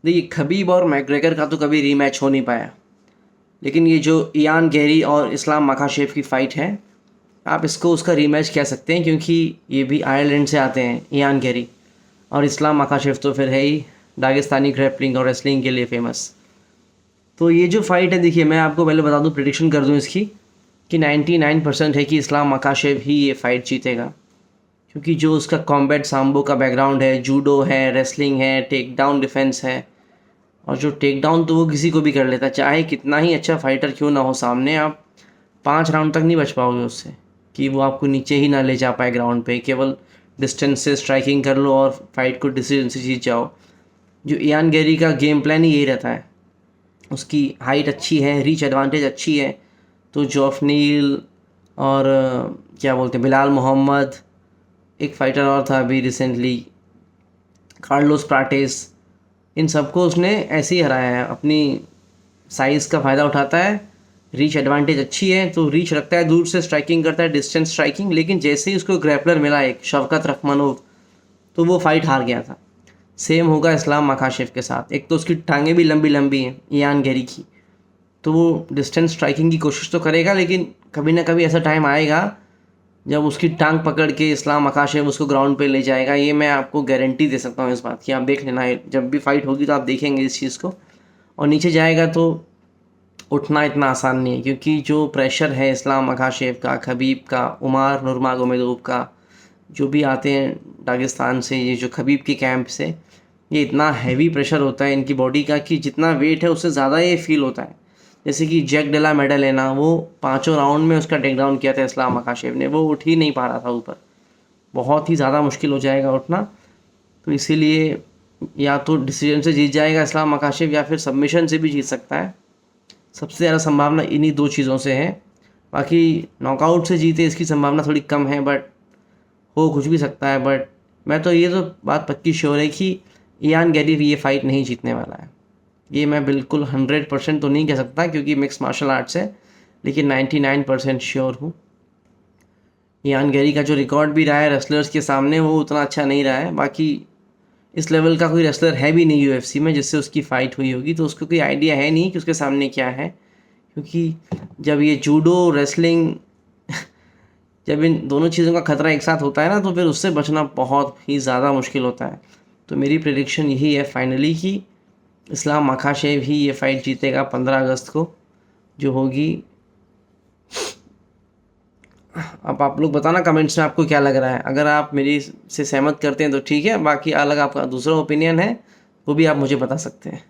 देखिए, खबीब और मैकग्रेगर का तो कभी रीमैच हो नहीं पाया, लेकिन ये जो इयान गेरी और इस्लाम मखाशेव की फ़ाइट है, आप इसको उसका रीमैच कह सकते हैं, क्योंकि ये भी आयरलैंड से आते हैं इयान गेरी, और इस्लाम मखाशेव तो फिर है ही दागिस्तानी ग्रैपलिंग और रेसलिंग के लिए फेमस। तो ये जो फ़ाइट है, देखिए मैं आपको पहले बता दूं, प्रिडिक्शन कर दूं इसकी, कि 99% है कि इस्लाम मखाशेव ही ये फ़ाइट जीतेगा, क्योंकि जो उसका कॉम्बैट साम्बो का बैकग्राउंड है, जूडो है, रेसलिंग है, टेक डाउन डिफेंस है, और जो टेक डाउन तो वो किसी को भी कर लेता है, चाहे कितना ही अच्छा फाइटर क्यों ना हो सामने, आप 5 राउंड तक नहीं बच पाओगे उससे, कि वो आपको नीचे ही ना ले जा पाए ग्राउंड पे, केवल डिस्टेंस से स्ट्राइकिंग कर लो और फाइट को डिसीजन से जीत जाओ। जो इयान गेरी का गेम प्लान ही यही रहता है, उसकी हाइट अच्छी है, रीच एडवांटेज अच्छी है, तो जॉफ नील और क्या बोलते हैं, बिलाल मोहम्मद, एक फ़ाइटर और था अभी रिसेंटली, कार्लोस प्राटेस, इन सबको उसने ऐसे ही हराया है। अपनी साइज़ का फ़ायदा उठाता है, रीच एडवांटेज अच्छी है तो रीच रखता है, दूर से स्ट्राइकिंग करता है, डिस्टेंस स्ट्राइकिंग, लेकिन जैसे ही उसको ग्रैपलर मिला एक शवकत रखमानोव, तो वो फाइट हार गया था। सेम होगा इस्लाम मखाशेव के साथ, एक तो उसकी टांगें भी लंबी लंबी हैं इयान गेरी की, तो वो डिस्टेंस स्ट्राइकिंग की कोशिश तो करेगा, लेकिन कभी ना कभी ऐसा टाइम आएगा जब उसकी टांग पकड़ के इस्लाम मखाशेव उसको ग्राउंड पे ले जाएगा। ये मैं आपको गारंटी दे सकता हूँ इस बात की, आप देख लेना है, जब भी फाइट होगी तो आप देखेंगे इस चीज़ को। और नीचे जाएगा तो उठना इतना आसान नहीं है, क्योंकि जो प्रेशर है इस्लाम मखाशेव का, खबीब का, उमार नुरमागोमेदोव का, जो भी आते हैं दागिस्तान से, ये जो खबीब के कैंप से, ये इतना हैवी प्रेशर होता है इनकी बॉडी का कि जितना वेट है उससे ज़्यादा ये फील होता है। जैसे कि जैक डेला मेडल है ना, वो 5 राउंड में उसका टेक डाउन किया था इस्लाम मखाशेव ने, वो उठ ही नहीं पा रहा था ऊपर, बहुत ही ज़्यादा मुश्किल हो जाएगा उठना। तो इसीलिए या तो डिसीजन से जीत जाएगा इस्लाम मखाशेव, या फिर सबमिशन से भी जीत सकता है। सबसे ज़्यादा संभावना इन्हीं 2 चीज़ों से है, बाकी नॉकआउट से जीते इसकी संभावना थोड़ी कम है, बट हो कुछ भी सकता है। बट मैं तो ये तो बात पक्की श्योर है कि इयान गेरी ये फाइट नहीं जीतने वाला है। ये मैं बिल्कुल 100% तो नहीं कह सकता, क्योंकि मिक्स मार्शल आर्ट्स है, लेकिन 99% श्योर हूँ। इयान गेरी का जो रिकॉर्ड भी रहा है रेसलर्स के सामने, वो उतना अच्छा नहीं रहा है। बाकी इस लेवल का कोई रेसलर है भी नहीं यूएफसी में जिससे उसकी फ़ाइट हुई होगी, तो उसको कोई आइडिया है नहीं कि उसके सामने क्या है, क्योंकि जब ये जूडो रेसलिंग जब इन दोनों चीज़ों का खतरा एक साथ होता है ना, तो फिर उससे बचना बहुत ही ज़्यादा मुश्किल होता है। तो मेरी प्रेडिक्शन यही है फाइनली कि इस्लाम मखाशेव ही ये फ़ाइट जीतेगा 15 अगस्त को, जो होगी। अब आप लोग बताना कमेंट्स में आपको क्या लग रहा है, अगर आप मेरी से सहमत करते हैं तो ठीक है, बाकी अलग आपका दूसरा ओपिनियन है वो भी आप मुझे बता सकते हैं।